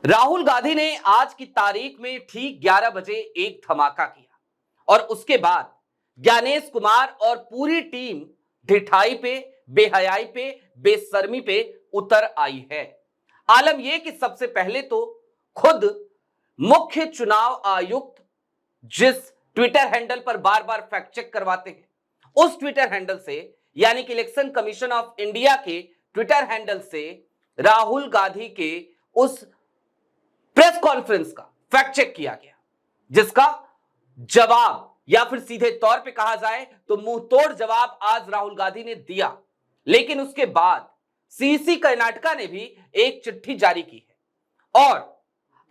राहुल गांधी ने आज की तारीख में ठीक 11 बजे एक धमाका किया और उसके बाद ज्ञानेश कुमार और पूरी टीम ढिठाई पे, बेहयाई पे, बेशर्मी पे उतर आई है। आलम यह कि सबसे पहले तो खुद मुख्य चुनाव आयुक्त जिस ट्विटर हैंडल पर बार बार फैक्ट चेक करवाते हैं, उस ट्विटर हैंडल से यानी कि इलेक्शन कमीशन ऑफ इंडिया के ट्विटर हैंडल से राहुल गांधी के उस प्रेस कॉन्फ्रेंस का फैक्ट चेक किया गया, जिसका जवाब या फिर सीधे तौर पे कहा जाए तो मुंह तोड़ जवाब आज राहुल गांधी ने दिया। लेकिन उसके बाद सीसी कर्नाटका ने भी एक चिट्ठी जारी की है और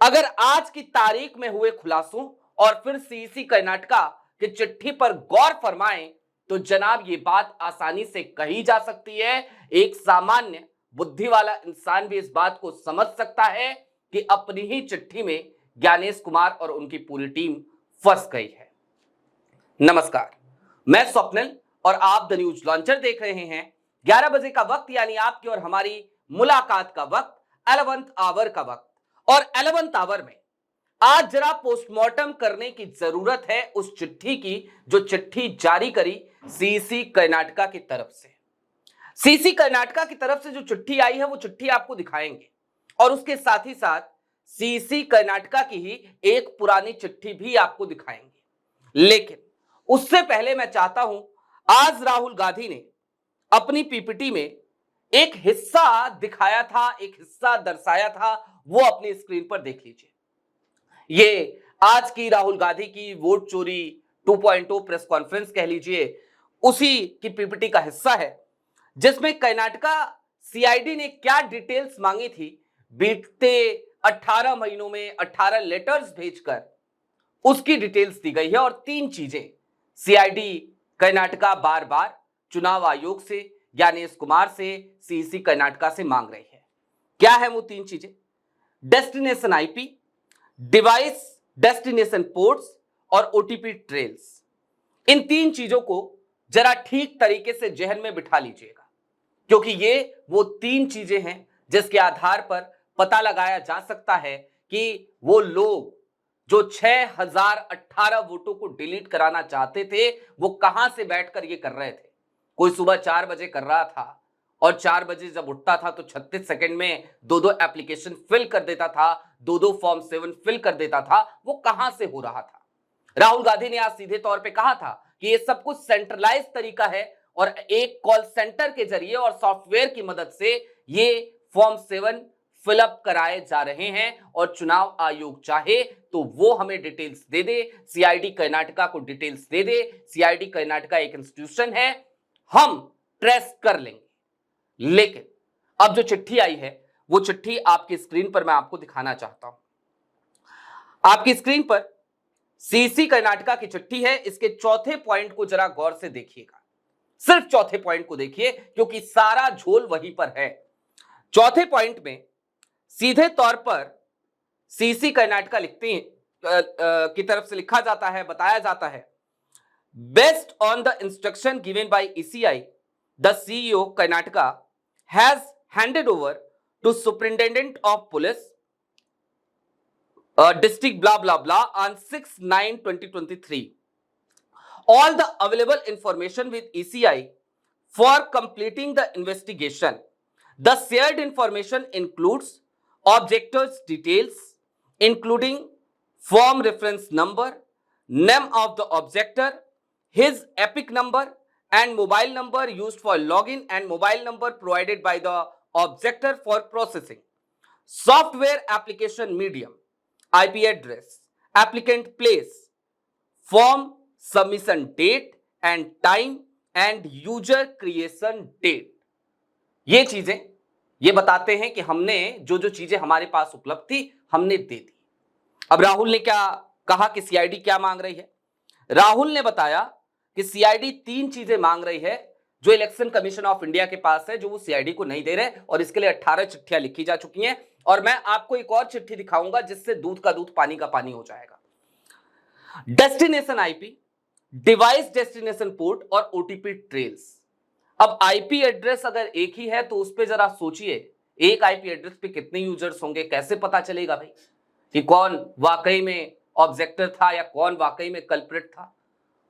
अगर आज की तारीख में हुए खुलासों और फिर सीसी कर्नाटका की चिट्ठी पर गौर फरमाएं तो जनाब ये बात आसानी से कही जा सकती है। एक सामान्य बुद्धि वाला इंसान भी इस बात को समझ सकता है कि अपनी ही चिट्ठी में ज्ञानेश कुमार और उनकी पूरी टीम फंस गई है। नमस्कार, मैं स्वप्निल और आप द न्यूज लॉन्चर देख रहे हैं। 11 बजे का वक्त यानी आपकी और हमारी मुलाकात का वक्त, 11th आवर का वक्त। और 11th आवर में आज जरा पोस्टमार्टम करने की जरूरत है उस चिट्ठी की जो चिट्ठी जारी करी सीसी कर्नाटका की तरफ से। सीसी कर्नाटका की तरफ से जो चिट्ठी आई है वो चिट्ठी आपको दिखाएंगे और उसके साथ ही साथ सीसी कर्नाटका की ही एक पुरानी चिट्ठी भी आपको दिखाएंगे। लेकिन उससे पहले मैं चाहता हूं, आज राहुल गांधी ने अपनी पीपीटी में एक हिस्सा दिखाया था, एक हिस्सा दर्शाया था, वो अपनी स्क्रीन पर देख लीजिए। ये आज की राहुल गांधी की वोट चोरी 2.0 प्रेस कॉन्फ्रेंस कह लीजिए, उसी की पीपीटी का हिस्सा है जिसमें कर्नाटका सीआईडी ने क्या डिटेल्स मांगी थी। बीतते 18 महीनों में 18 लेटर्स भेजकर उसकी डिटेल्स दी गई है और 3 चीजें सीआईडी कर्नाटका बार बार चुनाव आयोग से, ज्ञानेश कुमार से, सीसी कर्नाटका से मांग रही है। क्या है वो 3 चीजें? Destination IP, device destination ports और ओटीपी ट्रेल्स। इन 3 चीजों को जरा ठीक तरीके से जहन में बिठा लीजिएगा, क्योंकि ये वो 3 चीजें हैं जिसके आधार पर पता लगाया जा सकता है कि वो लोग जो 6018 वोटों को डिलीट कराना चाहते थे वो कहां से बैठकर ये कर रहे थे। कोई सुबह 4 बजे कर रहा था और 4 बजे जब उठता था तो 36 सेकंड में 2-2 एप्लीकेशन फिल कर देता था, 2-2 फॉर्म 7 फिल कर देता था। वो कहां से हो रहा था? राहुल गांधी ने आज सीधे तौर पे कहा था कि ये सब कुछ सेंट्रलाइज तरीका है और एक कॉल सेंटर के जरिए और सॉफ्टवेयर की मदद से ये फॉर्म 7 फिलअप कराए जा रहे हैं और चुनाव आयोग चाहे तो वो हमें डिटेल्स दे दे, सीआईडी कर्नाटका को डिटेल्स दे दे। सीआईडी कर्नाटका एक इंस्टीट्यूशन है, हम ट्रेस कर लेंगे। लेकिन अब जो चिट्ठी आई है वो चिट्ठी आपकी स्क्रीन पर मैं आपको दिखाना चाहता हूं। आपकी स्क्रीन पर सीसी कर्नाटका की चिट्ठी है। इसके चौथे पॉइंट को जरा गौर से देखिएगा, सिर्फ चौथे पॉइंट को देखिए क्योंकि सारा झोल वहीं पर है। चौथे पॉइंट में सीधे तौर पर सीसी कर्नाटका लिखती की तरफ से लिखा जाता है, बताया जाता है, based on the instruction given by ECI the CEO Karnataka has handed over to superintendent of police district blah blah blah on 6/9/2023 all the available information with ECI for completing the investigation. The shared information includes objector's details including form reference number, name of the objector, his epic number and mobile number used for login and mobile number provided by the objector for processing, software application medium, IP address, applicant place, form submission date and time and user creation date। ये चीजें ये बताते हैं कि हमने जो जो चीजें हमारे पास उपलब्ध थी हमने दे दी। अब राहुल ने क्या कहा कि सीआईडी क्या मांग रही है? राहुल ने बताया कि सीआईडी 3 चीजें मांग रही है जो इलेक्शन कमीशन ऑफ इंडिया के पास है, जो वो सीआईडी को नहीं दे रहे और इसके लिए 18 चिट्ठियां लिखी जा चुकी हैं। और मैं आपको एक और चिट्ठी दिखाऊंगा जिससे दूध का दूध पानी का पानी हो जाएगा। Destination IP, device destination port और ओटीपी ट्रेल्स। अब आईपी एड्रेस अगर एक ही है तो उस पर जरा सोचिए एक आईपी एड्रेस पे कितने यूजर्स होंगे, कैसे पता चलेगा भाई कि कौन वाकई में ऑब्जेक्टर था या कौन वाकई में कल्प्रिट था?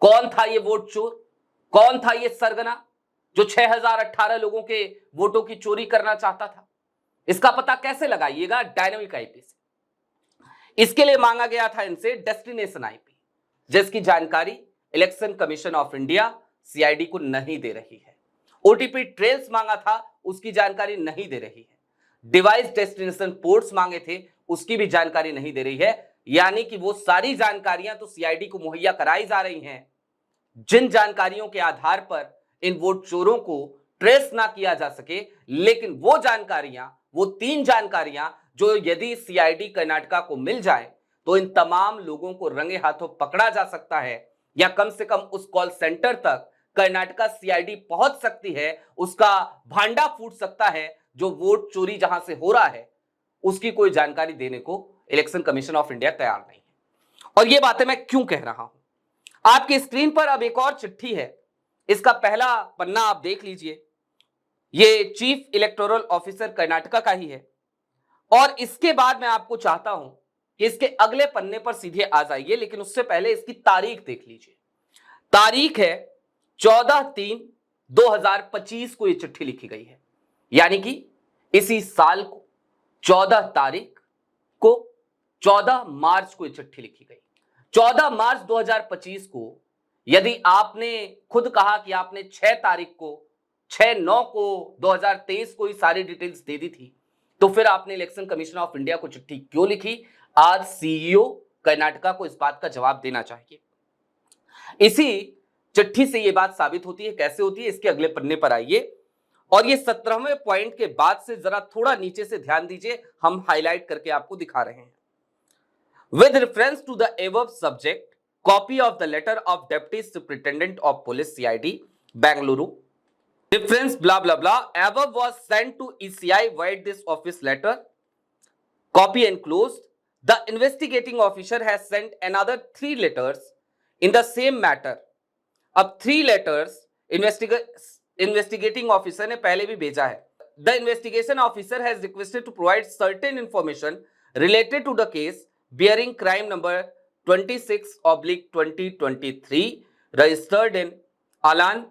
कौन था ये वोट चोर? कौन था ये सरगना जो 6018 लोगों के वोटों की चोरी करना चाहता था? इसका पता कैसे लगाइएगा? डायनामिक आईपी से। इसके लिए मांगा गया था इनसे डेस्टिनेशन आईपी, जिसकी जानकारी election commission of India CID को नहीं दे रही है। ओटीपी ट्रेल्स मांगा था, उसकी जानकारी नहीं दे रही है। डिवाइस डेस्टिनेशन पोर्ट्स मांगे थे, उसकी भी जानकारी नहीं दे रही है। यानी कि वो सारी जानकारियां तो सीआईडी को मुहैया कराई जा रही हैं, जिन जानकारियों के आधार पर इन वोट चोरों को ट्रेस ना किया जा सके। लेकिन वो जानकारियां, वो 3 जानकारियां जो यदि सीआईडी कर्नाटका को मिल जाए तो इन तमाम लोगों को रंगे हाथों पकड़ा जा सकता है, या कम से कम उस कॉल सेंटर तक कर्नाटका सीआईडी पहुंच सकती है, उसका भांडा फूट सकता है। जो वोट चोरी जहां से हो रहा है उसकी कोई जानकारी देने को इलेक्शन कमीशन ऑफ इंडिया तैयार नहीं है। और ये बातें मैं क्यों कह रहा हूं? आपकी स्क्रीन पर अब एक और चिट्ठी है, इसका पहला पन्ना आप देख लीजिए। ये चीफ इलेक्टोरल ऑफिसर कर्नाटका का ही है। और इसके बाद मैं आपको चाहता हूं कि इसके अगले पन्ने पर सीधे आ जाइए, लेकिन उससे पहले इसकी तारीख देख लीजिए। तारीख है 14/3/2025 को ये चिट्ठी लिखी गई है, यानी कि इसी साल को 14 तारीख को 14 मार्च को ये चिट्ठी लिखी गई। 14 मार्च 2025 को यदि आपने खुद कहा कि आपने 6 तारीख को 6/9 को 2023 को ही सारी डिटेल्स दे दी थी, तो फिर आपने इलेक्शन कमीशन ऑफ इंडिया को चिट्ठी क्यों लिखी? आज सीईओ कर्नाटका को इस बात का जवाब देना चाहिए। इसी चिट्ठी से यह बात साबित होती है। कैसे होती है? इसके अगले पन्ने पर आइए और ये 17वें पॉइंट के बाद से जरा थोड़ा नीचे से ध्यान दीजिए, हम हाईलाइट करके आपको दिखा रहे हैं। With reference to the above subject, copy of the letter of deputy superintendent of police CID Bengaluru, reference blah blah blah above was sent to ECI via this office letter, copy enclosed. The investigating officer has sent another 3 letters in the same matter. अब 3 letters investigating officer ने पहले भी भेजा है। The investigation officer has requested to provide certain information related to the case bearing crime number 26/2023 registered in Alan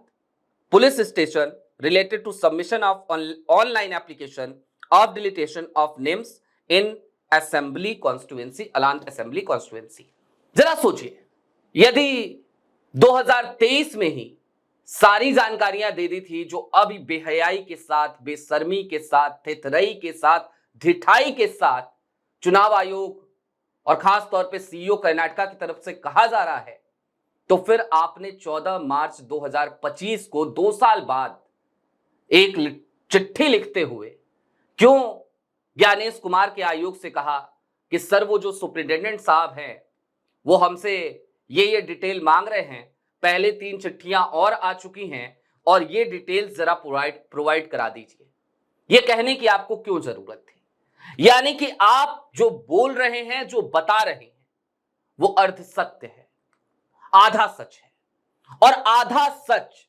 Police Station related to submission of online application of deletion of names in Assembly Constituency, Alan Assembly Constituency। जरा सोचिए, यदि 2023 में ही सारी जानकारियां दे दी थी जो अभी बेहयाई के साथ, बेशर्मी के साथ, थेथरई के साथ, ढिठाई के साथ चुनाव आयोग और खास तौर पे सीईओ कर्नाटका की तरफ से कहा जा रहा है, तो फिर आपने 14 मार्च 2025 को 2 साल बाद एक चिट्ठी लिखते हुए क्यों ज्ञानेश कुमार के आयोग से कहा कि सर वो जो सुपरिटेंडेंट साहब हैं वो हमसे ये डिटेल मांग रहे हैं, पहले 3 चिट्ठियां और आ चुकी हैं और ये डिटेल जरा प्रोवाइड करा दीजिए। ये कहने की आपको क्यों जरूरत थी? यानी कि आप जो बोल रहे हैं, जो बता रहे हैं, वो अर्ध सत्य है, आधा सच है। और आधा सच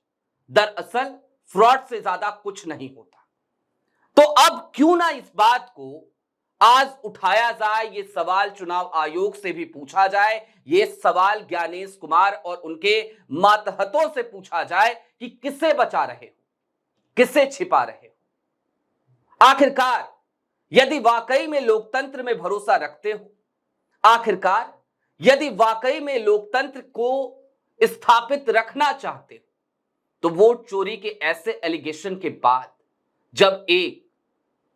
दरअसल फ्रॉड से ज्यादा कुछ नहीं होता। तो अब क्यों ना इस बात को आज उठाया जाए, ये सवाल चुनाव आयोग से भी पूछा जाए, ये सवाल ज्ञानेश कुमार और उनके मातहतों से पूछा जाए कि किसे बचा रहे हो, किसे छिपा रहे हो। आखिरकार यदि वाकई में लोकतंत्र में भरोसा रखते हो, आखिरकार यदि वाकई में लोकतंत्र को स्थापित रखना चाहते हो, तो वोट चोरी के ऐसे एलिगेशन के बाद जब एक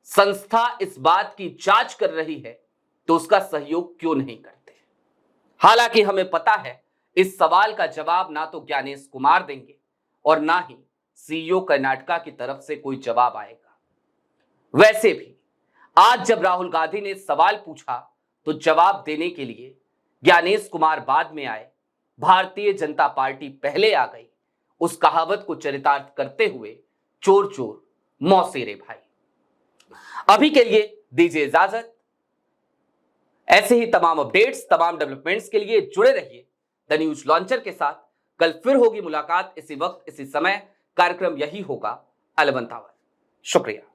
संस्था इस बात की जांच कर रही है तो उसका सहयोग क्यों नहीं करते? हालांकि हमें पता है इस सवाल का जवाब ना तो ज्ञानेश कुमार देंगे और ना ही सीईओ कर्नाटका की तरफ से कोई जवाब आएगा। वैसे भी आज जब राहुल गांधी ने सवाल पूछा तो जवाब देने के लिए ज्ञानेश कुमार बाद में आए, भारतीय जनता पार्टी पहले आ गई। उस कहावत को चरितार्थ करते हुए चोर चोर मौसेरे भाई। अभी के लिए दीजिए इजाजत। ऐसे ही तमाम अपडेट्स, तमाम डेवलपमेंट्स के लिए जुड़े रहिए द न्यूज लॉन्चर के साथ। कल फिर होगी मुलाकात इसी वक्त इसी समय। कार्यक्रम यही होगा 11 आवर। शुक्रिया।